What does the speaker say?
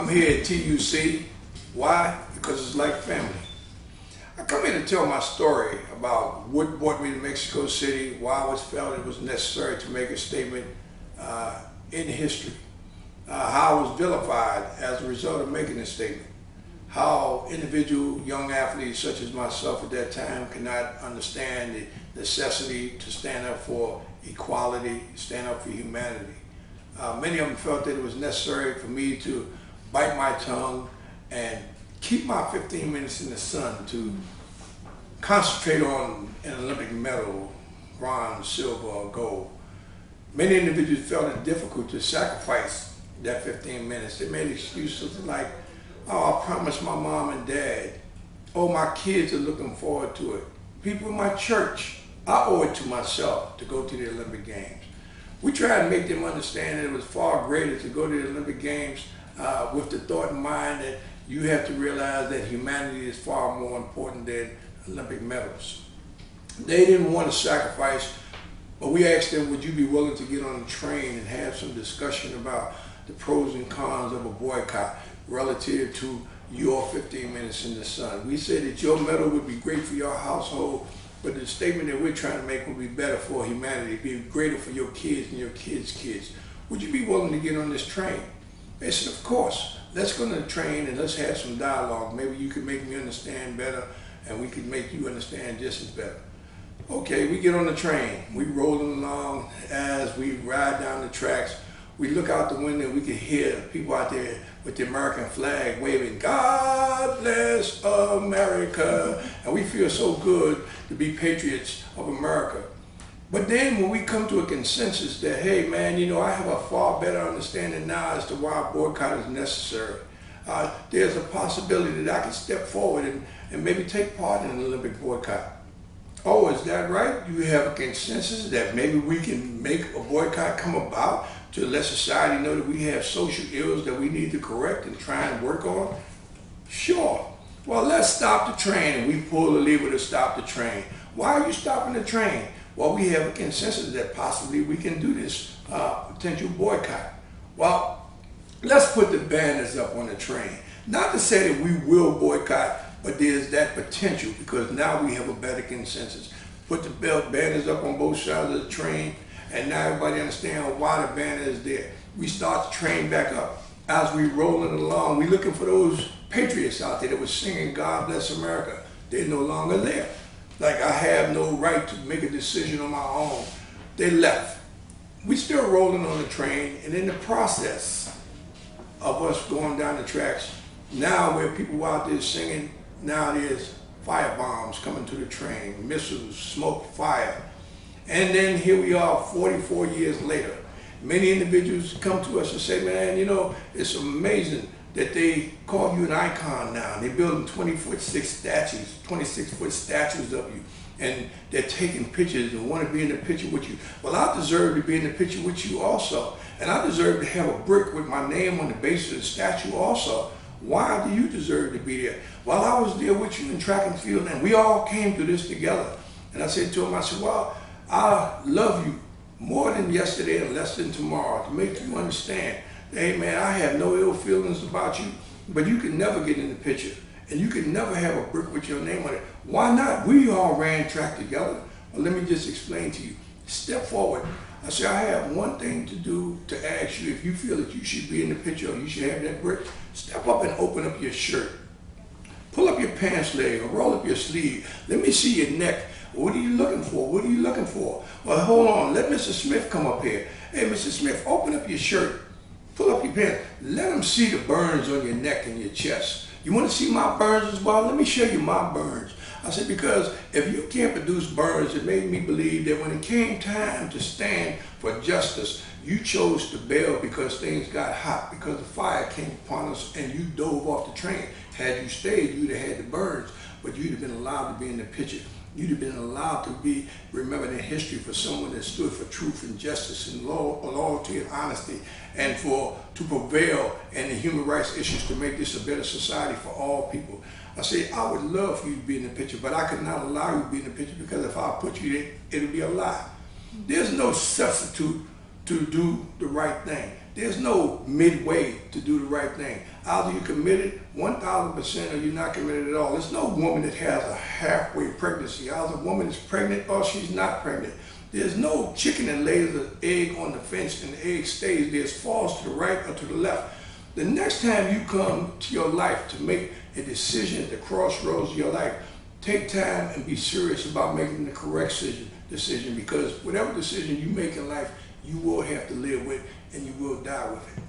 I'm here at TUC. Why? Because it's like family. I come here to tell my story about what brought me to Mexico City, why I felt it was necessary to make a statement in history, how I was vilified as a result of making this statement, how individual young athletes such as myself at that time could not understand the necessity to stand up for equality, stand up for humanity. Many of them felt that it was necessary for me to bite my tongue and keep my 15 minutes in the sun, to concentrate on an Olympic medal, bronze, silver, or gold. Many individuals felt it difficult to sacrifice that 15 minutes. They made excuses like, oh, I promised my mom and dad. Oh, my kids are looking forward to it. People in my church, I owe it to myself to go to the Olympic Games. We tried to make them understand that it was far greater to go to the Olympic Games with the thought in mind that you have to realize that humanity is far more important than Olympic medals. They didn't want to sacrifice, but we asked them, would you be willing to get on the train and have some discussion about the pros and cons of a boycott relative to your 15 minutes in the sun. We said that your medal would be great for your household, but the statement that we're trying to make would be better for humanity, be greater for your kids and your kids' kids. Would you be willing to get on this train? They said, of course. Let's go on the train and let's have some dialogue. Maybe you could make me understand better and we could make you understand just as better. Okay, we get on the train. We rolling along as we ride down the tracks. We look out the window and we can hear people out there with the American flag waving, God bless America. And we feel so good to be patriots of America. But then when we come to a consensus that, hey man, you know, I have a far better understanding now as to why a boycott is necessary. There's a possibility that I can step forward and maybe take part in an Olympic boycott. Oh, is that right? You have a consensus that maybe we can make a boycott come about to let society know that we have social ills that we need to correct and try and work on? Sure. Well, let's stop the train, and we pull the lever to stop the train. Why are you stopping the train? Well, we have a consensus that possibly we can do this potential boycott. Well, let's put the banners up on the train. Not to say that we will boycott, but there's that potential because now we have a better consensus. Put the banners up on both sides of the train, and now everybody understands why the banner is there. We start the train back up. As we rolling along, we looking for those patriots out there that were singing God bless America. They're no longer there. Like I have no right to make a decision on my own. They left. We still rolling on the train, and in the process of us going down the tracks, now where people out there singing, now there's fire bombs coming to the train, missiles, smoke, fire. And then here we are 44 years later. Many individuals come to us and say, man, you know, it's amazing that they call you an icon now. They're building 26-foot statues of you. And they're taking pictures and want to be in the picture with you. Well, I deserve to be in the picture with you also. And I deserve to have a brick with my name on the base of the statue also. Why do you deserve to be there? Well, I was there with you in track and field, and we all came through this together. And I said to him, I said, well, I love you more than yesterday and less than tomorrow to make you understand. Hey man, I have no ill feelings about you, but you can never get in the picture. And you can never have a brick with your name on it. Why not? We all ran track together. Well, let me just explain to you. Step forward. I said, I have one thing to do to ask you. If you feel that you should be in the picture or you should have that brick, step up and open up your shirt. Pull up your pants leg or roll up your sleeve. Let me see your neck. What are you looking for? What are you looking for? Well, hold on. Let Mr. Smith come up here. Hey, Mr. Smith, open up your shirt. Pull up your pants. Let them see the burns on your neck and your chest. You want to see my burns as well? Let me show you my burns. I said, because if you can't produce burns, it made me believe that when it came time to stand for justice, you chose to bail because things got hot, because the fire came upon us and you dove off the train. Had you stayed, you'd have had the burns, but you'd have been allowed to be in the picture. You'd have been allowed to be remembered in history for someone that stood for truth and justice and loyalty and honesty, and to prevail in the human rights issues to make this a better society for all people. I said, I would love for you to be in the picture, but I could not allow you to be in the picture because if I put you there, it'll be a lie. There's no substitute to do the right thing. There's no midway to do the right thing. Either you're committed 1,000% or you're not committed at all. There's no woman that has a halfway pregnancy. Either a woman is pregnant or she's not pregnant. There's no chicken that lays an egg on the fence and the egg stays there. It falls to the right or to the left. The next time you come to your life to make a decision at the crossroads of your life, take time and be serious about making the correct decision, because whatever decision you make in life, you will have to live with and you will die with it.